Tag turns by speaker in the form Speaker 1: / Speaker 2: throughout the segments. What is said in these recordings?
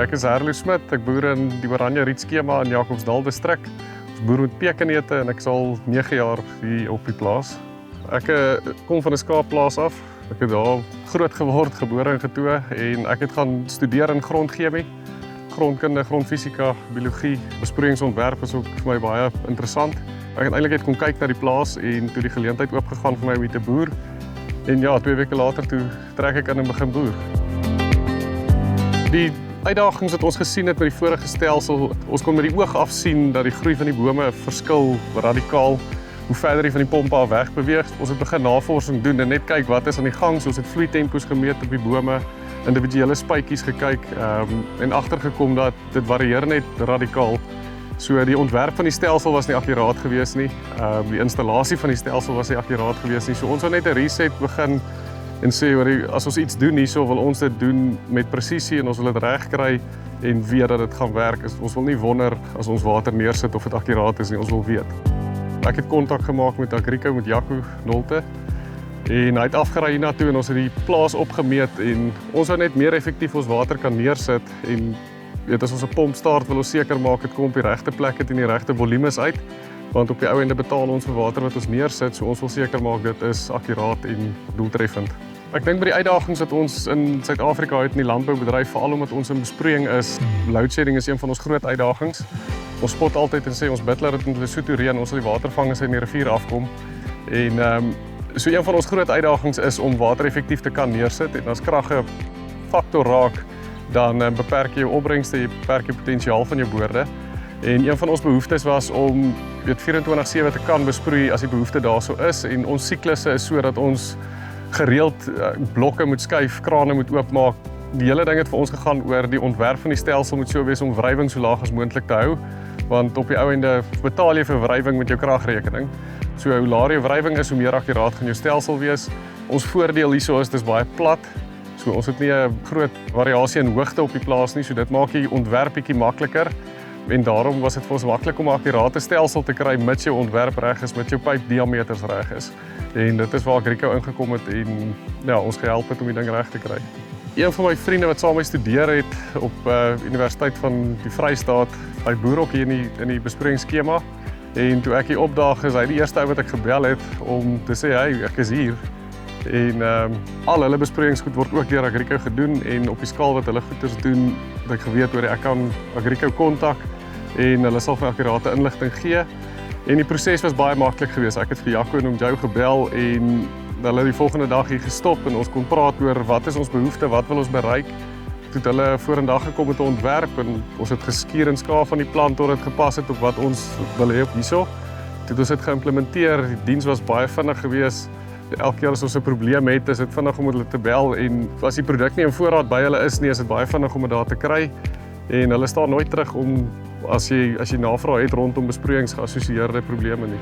Speaker 1: Ek is Herlo Smit, ek boer in die Oranje Riet skema in Jacobsdal distrik. Ons boer met pekenneute en ek is al 9 jaar hier op die plaas. Ek kom van 'n skaapplaas af. Ek het daar groot geword, gebore en getoe en ek het gaan studeer in grondchemie, grondkunde, grondfisika, biologie, besproeiingsontwerp is ook vir my baie interessant. Ek het eintlik net kom kyk na die plaas en toe die geleentheid oopgegaan vir my om hier te boer. En ja, 2 weke later toe trek ek in en begin boer. Die uitdagings wat ons gesien het met die vorige stelsel, ons kon met die oog af sien dat die groei van die bome verskil radikaal hoe verder die van die pompe af weg beweeg. Ons het begin navorsing doen en net kyk wat is aan die gang. So ons het vloeitempos gemeet op die bome, individuele spuitjies gekyk en agtergekom dat dit varieer net radikaal. So die ontwerp van die stelsel was nie akkuraat gewees nie. Die installasie van die stelsel was nie akkuraat gewees nie. So ons wou net 'n reset begin en sê as ons iets doen hierso, wil ons dit doen met presisie en ons wil dit reg kry en weet dat dit gaan werk. Ons wil nie wonder as ons water neersit of dit akkuraat is nie, ons wil weet. Ek het kontak gemaak met Agrico, met Jaco Nolte en hy het afgeraai hiernatoe en ons het die plaas opgemeet en ons wou net meer effektief ons water kan neersit en as ons 'n pomp start wil ons seker maak dit kom op die regte plekke en die regte volumes uit, want op die ou ende betaal ons vir water wat ons neersit, so ons wil seker maak dit is akkuraat en doeltreffend. Ek dink by die uitdagings wat ons in Suid-Afrika het in die landboubedryf, veral omdat ons in besproeiing is, loadshedding is een van ons groot uitdagings. Ons spot altyd en sê ons bid dat dit in Lesotho reën, ons sal die watervangers in die rivier afkom. En so een van ons groot uitdagings is om water effektief te kan neersit en as krag 'n faktor raak, dan beperk jy jou opbrengste, jy beperk jou potensiaal van jou boorde. En een van ons behoeftes was om 24/7 te kan besproei as die behoefte daarso is en ons siklusse is sodat ons gereeld blokke moet skuif, krane moet oopmaak. Die hele ding het vir ons gegaan oor die ontwerp van die stelsel moet so wees om wrywing so laag as moontlik te hou, want op die ou ende betaal jy vir wrywing met jou kragrekening. So hoe laer jou wrywing is, hoe meer akkuraat gaan jou stelsel wees. Ons voordeel hierso is dis baie plat. So ons het nie 'n groot variasie in hoogte op die plaas nie, so dit maak die ontwerp bietjie makliker. En daarom was dit vir ons maklik om 'n akkurate stelsel te kry mits jou ontwerp reg is, met jou pypdiameters reg is. En dit is waar Agrico ingekom het en ja, ons gehelp het om die ding reg te kry. Een van my vriende wat saam met my studeer het op Universiteit van die Vrystaat, hy boer ook hier in die besproeiingsskema. En toe ek hier opdaag is hy die eerste ou wat ek gebel het om te sê, hey, ek is hier. En al hulle besproeiingsgoed word ook deur Agrico gedoen en op die skaal wat hulle goeders doen, het ek geweet oor ek kan Agrico kontak en hulle sal vir akkurate inligting gee. En die proses was baie maklik geweest. Ek het vir Jaco en Jou gebel en hulle die volgende dag hier gestop en ons kon praat oor wat is ons behoefte, wat wil ons bereik. Toe het hulle vorendag gekom met 'n ontwerp en ons het geskuur en skaaf van die plan tot dit gepas het op wat ons wil hê op hierso. Toe het ons dit geïmplementeer. Die diens was baie vinnig geweest. Elke keer as ons 'n probleem het, is dit vinnig om hulle te bel en as die produk nie in voorraad by hulle is nie, is dit baie vinnig om dit daar te kry. En hulle staan nooit terug om as jy navraag het rondom besproeiingsgeassosieerde probleme nie.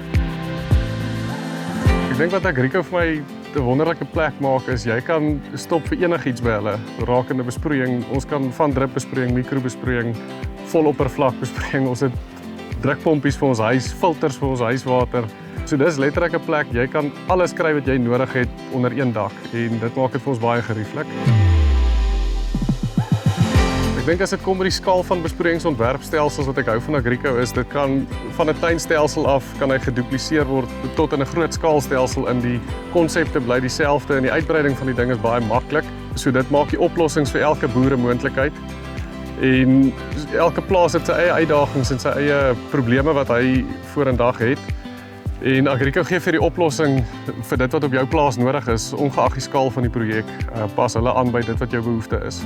Speaker 1: Ek dink wat Agrico vir my 'n wonderlike plek maak is jy kan stop vir enigiets by hulle rakende besproeiing. Ons kan van drupbesproeiing, mikrobesproeiing, voloppervlakbesproeiing. Ons het drukpompies vir ons huis, filters vir ons huiswater. So dis letterlik 'n plek, jy kan alles kry wat jy nodig het onder een dak en dit maak dit vir ons baie gerieflik. Ek dink as dit kom by die skaal van besproeiingsontwerpstelsels wat ek hou van Agrico is, dit kan van 'n tuinstelsel af kan hy gedupliseer word tot in 'n groot skaalstelsel in die konsepte bly dieselfde en die uitbreiding van die ding is baie maklik. So dit maak die oplossings vir elke boer 'n moontlikheid. En elke plaas het sy eie uitdagings en sy eie probleme wat hy vorendag het. En Agrico gee vir die oplossing vir dit wat op jou plaas nodig is, ongeag die skaal van die projek, pas hulle aan by dit wat jou behoefte is.